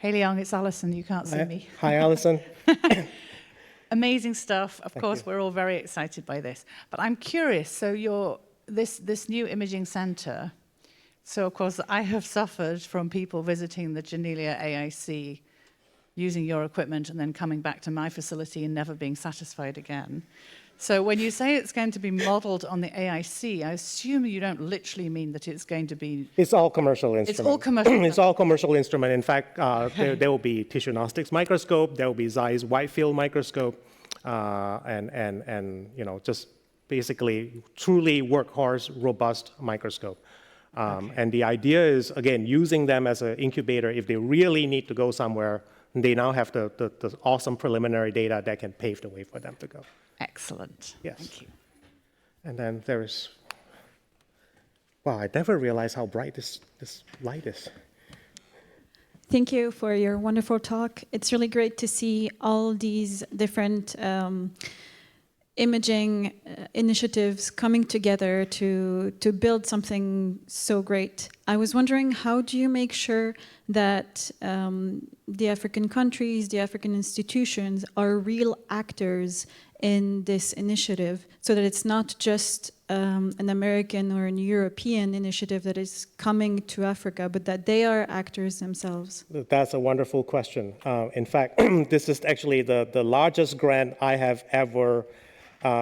Hey, Leong, it's Alison. You can't see me. Hi, Alison. Amazing stuff. Of course, we're all very excited by this. But I'm curious, so this new imaging center, so of course I have suffered from people visiting the Janelia AIC using your equipment and then coming back to my facility and never being satisfied again. So when you say it's going to be modeled on the AIC, I assume you don't literally mean that it's going to be... It's all commercial instrument. It's all commercial. It's all commercial instrument. In fact, there will be tissue gnostics microscope, there will be Zeiss wide field microscope, and you know, just basically truly workhorse, robust microscope. And the idea is, again, using them as an incubator. If they really need to go somewhere, they now have the awesome preliminary data that can pave the way for them to go. Excellent. Yes. Thank you. And then there is, wow, I never realized how bright this light is. Thank you for your wonderful talk. It's really great to see all these different imaging initiatives coming together to build something so great. I was wondering, how do you make sure that the African countries, the African institutions are real actors in this initiative, so that it's not just an American or an European initiative that is coming to Africa, but that they are actors themselves? That's a wonderful question. In fact, this is actually the largest grant I have ever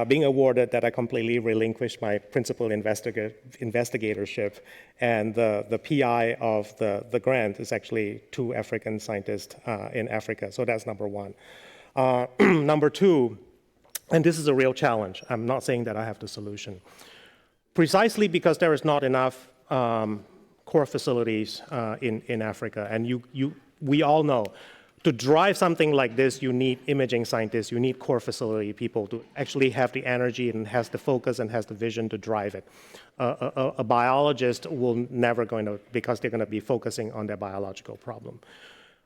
being awarded, that I completely relinquished my principal investigatorship. And the PI of the grant is actually 2 African scientists in Africa. So that's number one. Number two, and this is a real challenge. I'm not saying that I have the solution. Precisely because there is not enough core facilities in Africa. And we all know, to drive something like this, you need imaging scientists, you need core facility people to actually have the energy and has the focus and has the vision to drive it. A biologist will never going to, because they're going to be focusing on their biological problem.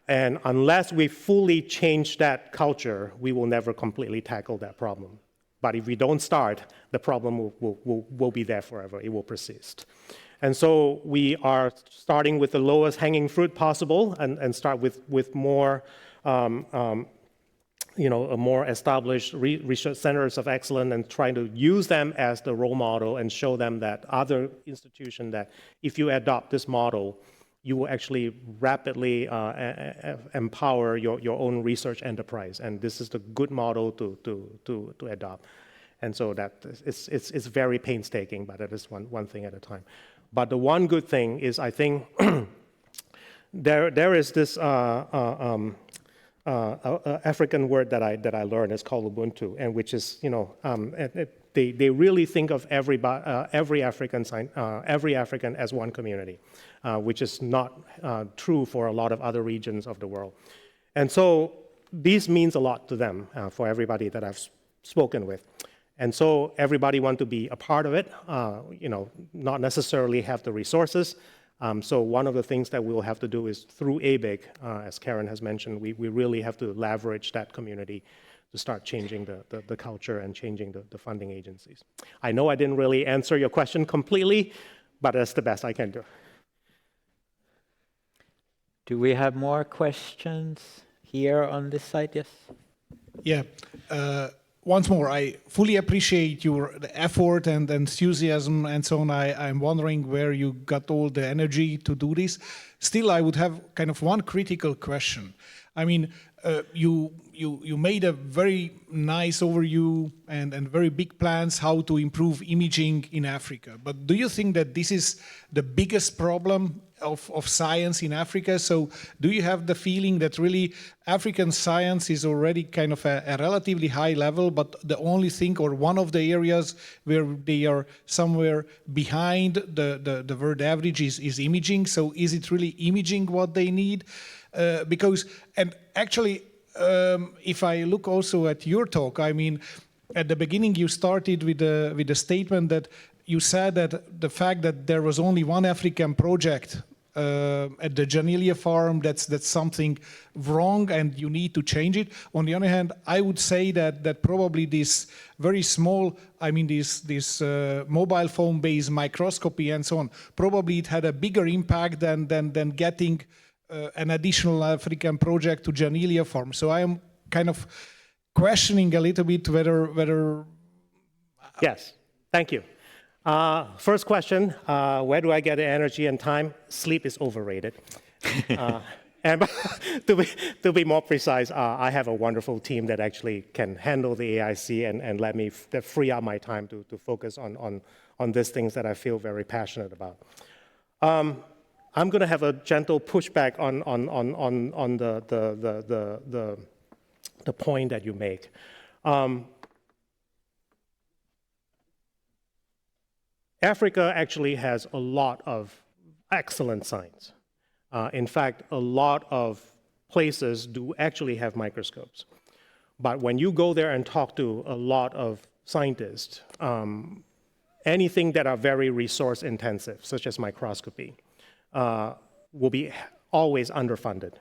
And unless we fully change that culture, we will never completely tackle that problem. But if we don't start, the problem will be there forever. It will persist. And so we are starting with the lowest hanging fruit possible and start with more, more established research centers of excellence, and trying to use them as the role model and show them that other institutions that if you adopt this model, you will actually rapidly empower your own research enterprise. And this is the good model to adopt. And so that it's very painstaking, but it is one thing at a time. But the one good thing is, I think there is this African word that I learned. It's called Ubuntu, and which is, they really think of every African as one community, which is not true for a lot of other regions of the world. And so this means a lot to them, for everybody that I've spoken with. And so everybody wants to be a part of it, not necessarily have the resources. So one of the things that we'll have to do is through ABIC, as Karen has mentioned, we really have to leverage that community to start changing the culture and changing the funding agencies. I know I didn't really answer your question completely, but that's the best I can do. Do we have more questions here on this side? Yes? Yeah. Once more, I fully appreciate your effort and enthusiasm and so on. I'm wondering where you got all the energy to do this. Still, I would have kind of one critical question. I mean, you made a very nice overview and very big plans how to improve imaging in Africa. But do you think that this is the biggest problem of science in Africa? So do you have the feeling that really African science is already kind of a relatively high level, but the only thing or one of the areas where they are somewhere behind the world average is imaging? So is it really imaging what they need? And actually, if I look also at your talk, I mean, at the beginning you started with the statement that you said that the fact that there was only one African project at the Janelia farm, that's something wrong and you need to change it. On the other hand, I would say that probably this very small, I mean this mobile phone-based microscopy and so on, probably it had a bigger impact than getting an additional African project to Janelia farm. So I am kind of questioning a little bit whether. Yes, thank you. First question, where do I get the energy and time? Sleep is overrated. And to be more precise, I have a wonderful team that actually can handle the AIC and let me free up my time to focus on these things that I feel very passionate about. I'm going to have a gentle pushback on the point that you make. Africa actually has a lot of excellent science. In fact, a lot of places do actually have microscopes. But when you go there and talk to a lot of scientists, anything that are very resource intensive, such as microscopy, will be always underfunded.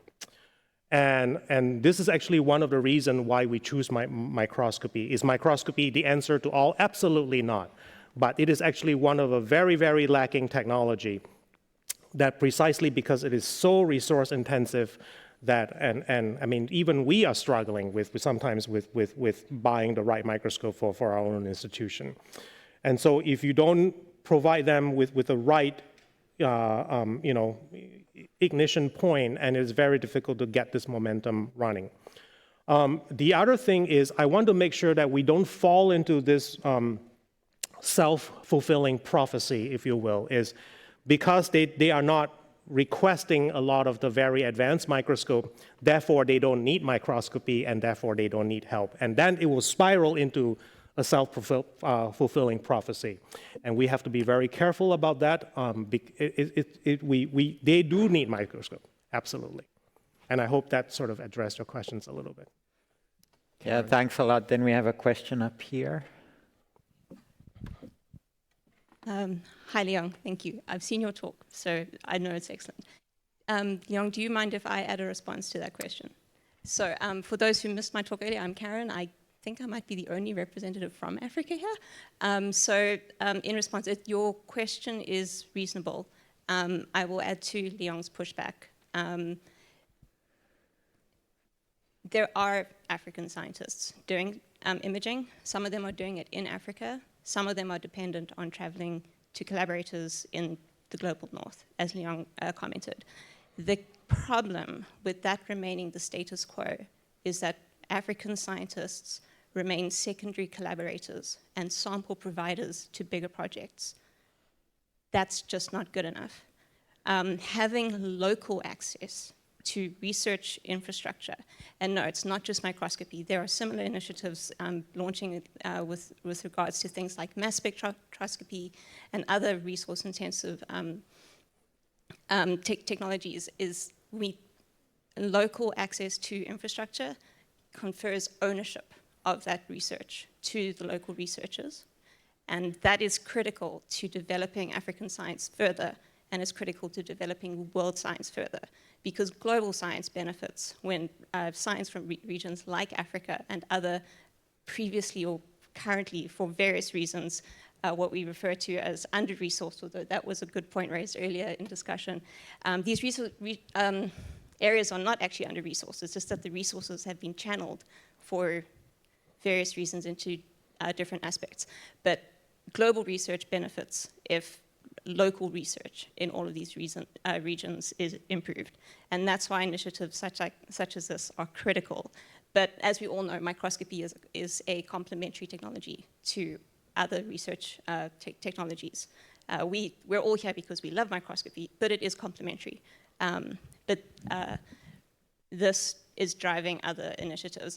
And this is actually one of the reasons why we choose microscopy. Is microscopy the answer to all? Absolutely not. But it is actually one of a very, very lacking technology that precisely because it is so resource intensive that, and I mean, even we are struggling sometimes with buying the right microscope for our own institution. And so if you don't provide them with the right, ignition point, and it's very difficult to get this momentum running. The other thing is I want to make sure that we don't fall into this self-fulfilling prophecy, if you will, is because they are not requesting a lot of the very advanced microscope, therefore they don't need microscopy and therefore they don't need help. And then it will spiral into a self-fulfilling prophecy. And we have to be very careful about that. They do need microscope, absolutely. And I hope that sort of addressed your questions a little bit. Yeah, thanks a lot. Then we have a question up here. Hi, Leong. Thank you. I've seen your talk, so I know it's excellent. Leong, do you mind if I add a response to that question? So for those who missed my talk earlier, I'm Karen. I think I might be the only representative from Africa here. In response, your question is reasonable. I will add to Leong's pushback. There are African scientists doing imaging. Some of them are doing it in Africa. Some of them are dependent on traveling to collaborators in the global north, as Leong commented. The problem with that remaining the status quo is that African scientists remain secondary collaborators and sample providers to bigger projects. That's just not good enough. Having local access to research infrastructure, and no, it's not just microscopy. There are similar initiatives launching with regards to things like mass spectroscopy and other resource-intensive technologies. Local access to infrastructure confers ownership of that research to the local researchers, and that is critical to developing African science further, and is critical to developing world science further, because global science benefits when science from regions like Africa and other previously or currently, for various reasons, what we refer to as under-resourced, although that was a good point raised earlier in discussion. These areas are not actually under-resourced, it's just that the resources have been channeled for various reasons into different aspects. But global research benefits if local research in all of these regions is improved. And that's why initiatives such as this are critical. But as we all know, microscopy is a complementary technology to other research technologies. We're all here because we love microscopy, but it is complementary. But this is driving other initiatives.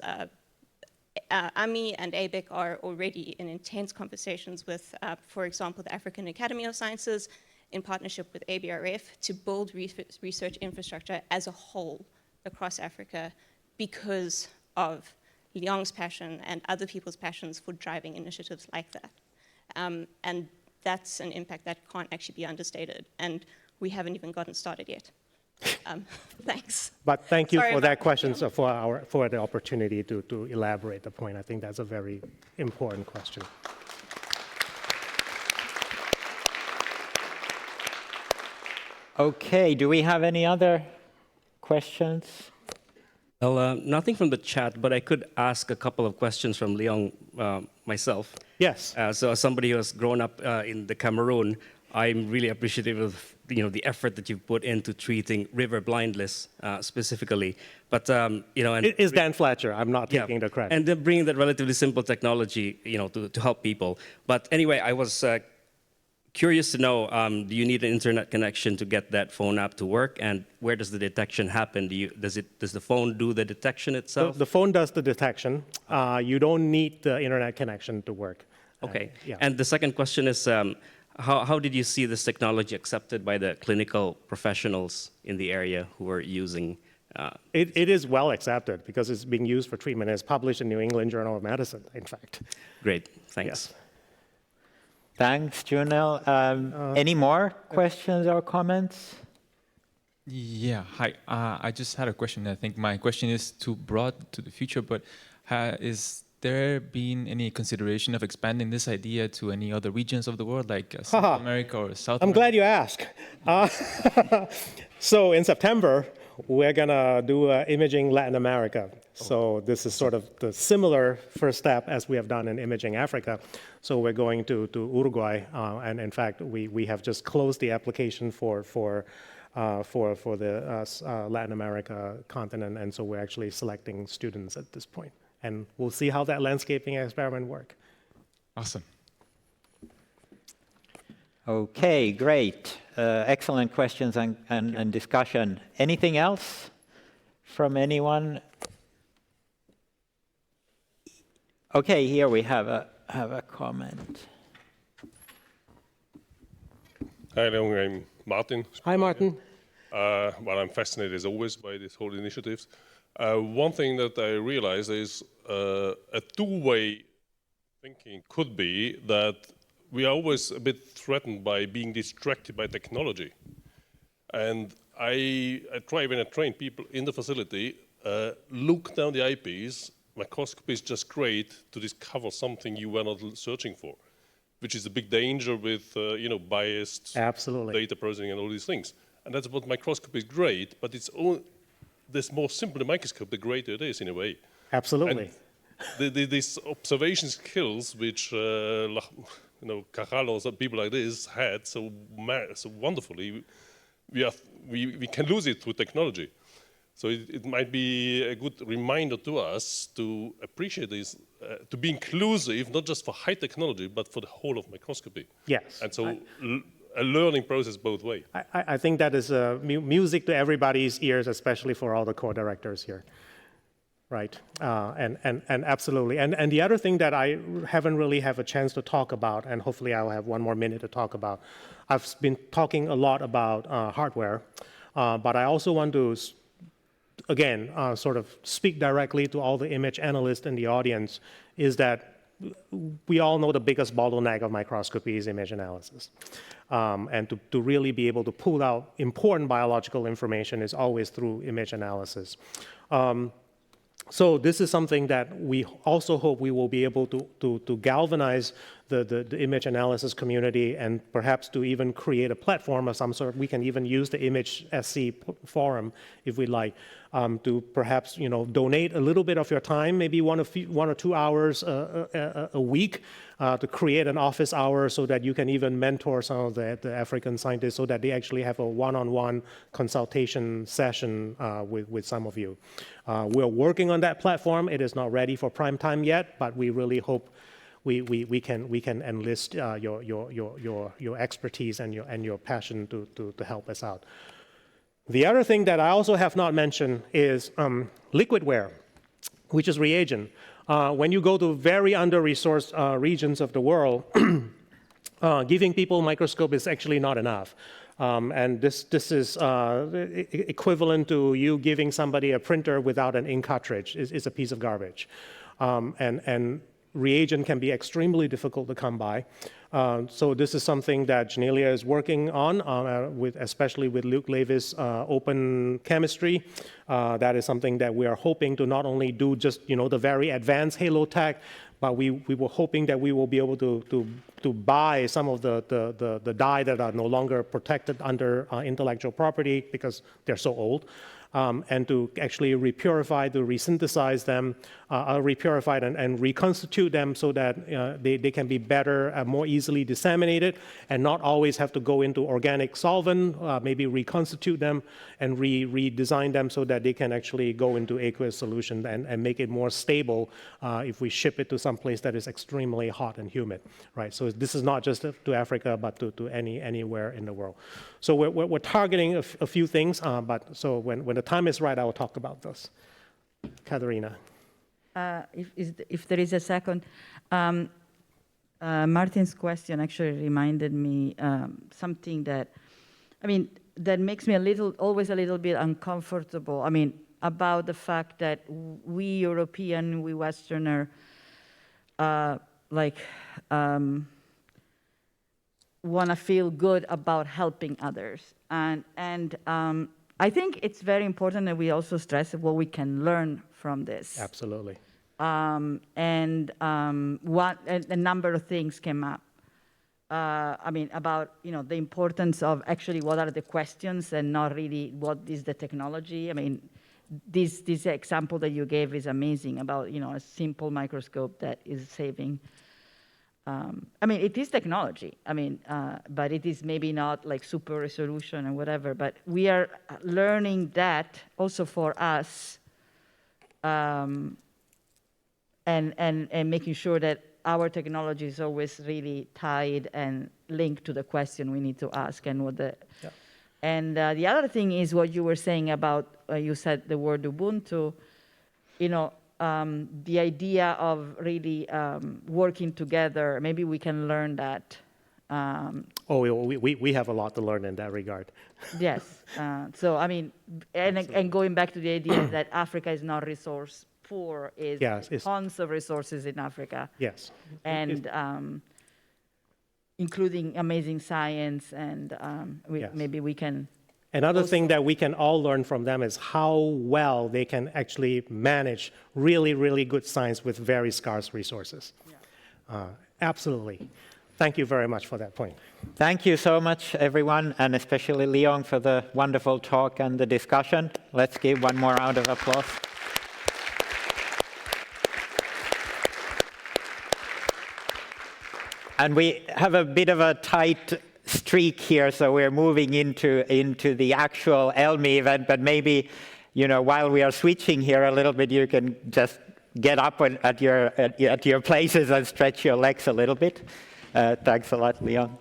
AMI and ABEC are already in intense conversations with, for example, the African Academy of Sciences in partnership with ABRF to build research infrastructure as a whole across Africa because of Leong's passion and other people's passions for driving initiatives like that. And that's an impact that can't actually be understated. And we haven't even gotten started yet. Thanks. But thank you Sorry for that about question, so for the opportunity to elaborate the point. I think that's a very important question. Okay, do we have any other questions? Well, nothing from the chat, but I could ask a couple of questions from Leong myself. Yes. So as somebody who has grown up in the Cameroon, I'm really appreciative of the effort that you've put into treating river blindness specifically. But It is Dan Fletcher. I'm not taking the credit. And then bringing that relatively simple technology, to help people. But anyway, I was curious to know, do you need an internet connection to get that phone app to work? And where does the detection happen? Does the phone do the detection itself? The phone does the detection. You don't need the internet connection to work. Okay. Yeah. And the second question is, how did you see this technology accepted by the clinical professionals in the area who are using? It is well accepted because it's being used for treatment. It's published in New England Journal of Medicine, in fact. Great. Thanks. Yes. Thanks, Junel. Any more questions or comments? Yeah, hi. I just had a question. I think my question is too broad to the future, but is there been any consideration of expanding this idea to any other regions of the world, like South America or South I'm America? glad you asked. So in September, we're going to do Imaging Latin America. So this is sort of the similar first step as we have done in Imaging Africa. So we're going to Uruguay, and in fact, we have just closed the application for the Latin America continent, and so we're actually selecting students at this point. And we'll see how that landscaping experiment works. Awesome. Okay, great. Excellent questions and discussion. Anything else from anyone? Okay, here we have a comment. Hi, Leong, I'm Martin. Hi, Martin. Well, I'm fascinated as always by this whole initiative. One thing that I realize is a two-way thinking could be that we are always a bit threatened by being distracted by technology. And I try when I train people in the facility, look down the eyepiece. Microscopy is just great to discover something you were not searching for, which is a big danger with biased data processing and all these things. And that's what microscopy is great, but it's all this more simple the microscope, the greater it is in a way. Absolutely. And these observation skills, which Carlos and people like this had so wonderfully, we can lose it through technology. So it might be a good reminder to us to appreciate this, to be inclusive, not just for high technology, but for the whole of microscopy. Yes. And so a learning process both ways. I think that is music to everybody's ears, especially for all the co-directors here. Right, and absolutely. And the other thing that I haven't really have a chance to talk about, and hopefully I'll have one more minute to talk about, I've been talking a lot about hardware, but I also want to, again, sort of speak directly to all the image analysts in the audience, is that we all know the biggest bottleneck of microscopy is image analysis. And to really be able to pull out important biological information is always through image analysis. So this is something that we also hope we will be able to galvanize the image analysis community, and perhaps to even create a platform of some sort. We can even use the Image SC forum if we like, to perhaps donate a little bit of your time, maybe 1 or 2 hours a week, to create an office hour so that you can even mentor some of the African scientists so that they actually have a one-on-one consultation session with some of you. We're working on that platform. It is not ready for prime time yet, but we really hope we can enlist your expertise and your passion to help us out. The other thing that I also have not mentioned is liquidware, which is reagent. When you go to very under-resourced regions of the world, giving people a microscope is actually not enough. And this is equivalent to you giving somebody a printer without an ink cartridge. Is a piece of garbage. And reagent can be extremely difficult to come by. So this is something that Janelia is working on, especially with Luc Levis' open chemistry. That is something that we are hoping to not only do just the very advanced halo tech, but we were hoping that we will be able to buy some of the dye that are no longer protected under intellectual property because they're so old, and to actually repurify, to resynthesize them, repurify and reconstitute them so that they can be better, more easily disseminated, and not always have to go into organic solvent, maybe reconstitute them and redesign them so that they can actually go into aqueous solution and make it more stable if we ship it to some place that is extremely hot and humid, right? So this is not just to Africa, but to anywhere in the world. So we're targeting a few things, but so when the time is right, I will talk about this. Katharina. If there is a second, Martin's question actually reminded me something that, I mean, that makes me always a little bit uncomfortable. I mean, about the fact that we European, we Westerner, want to feel good about helping others. And I think it's very important that we also stress what we can learn from this. Absolutely. A number of things came up. I mean, about the importance of actually what are the questions and not really what is the technology. I mean, this example that you gave is amazing about a simple microscope that is saving. I mean, it is technology. I mean, but it is maybe not like super resolution and whatever. But we are learning that also for us, and making sure that our technology is always really tied and linked to the question we need to ask and what the. Yeah. And the other thing is what you were saying about you said the word Ubuntu, the idea of really working together. Maybe we can learn that. We have a lot to learn in that regard. Yes. So I mean, and going back to the idea that Africa is not resource poor, is tons of resources in Africa. Yes. And including amazing science, and maybe we can. Another thing that we can all learn from them is how well they can actually manage really, really good science with very scarce resources. Yeah. Absolutely. Thank you very much for that point. Thank you so much, everyone, and especially Leon for the wonderful talk and the discussion. Let's give one more round of applause. And we have a bit of a tight streak here, so we're moving into the actual ELMI event, but maybe, while we are switching here a little bit, you can just get up at your places and stretch your legs a little bit. Thanks a lot, Leon.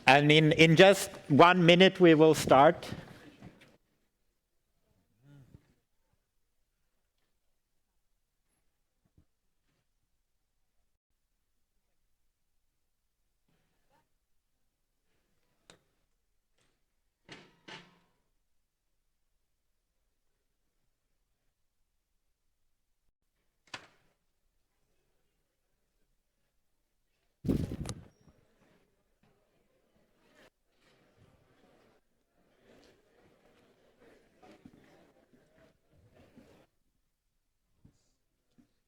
And in just 1 minute, we will start.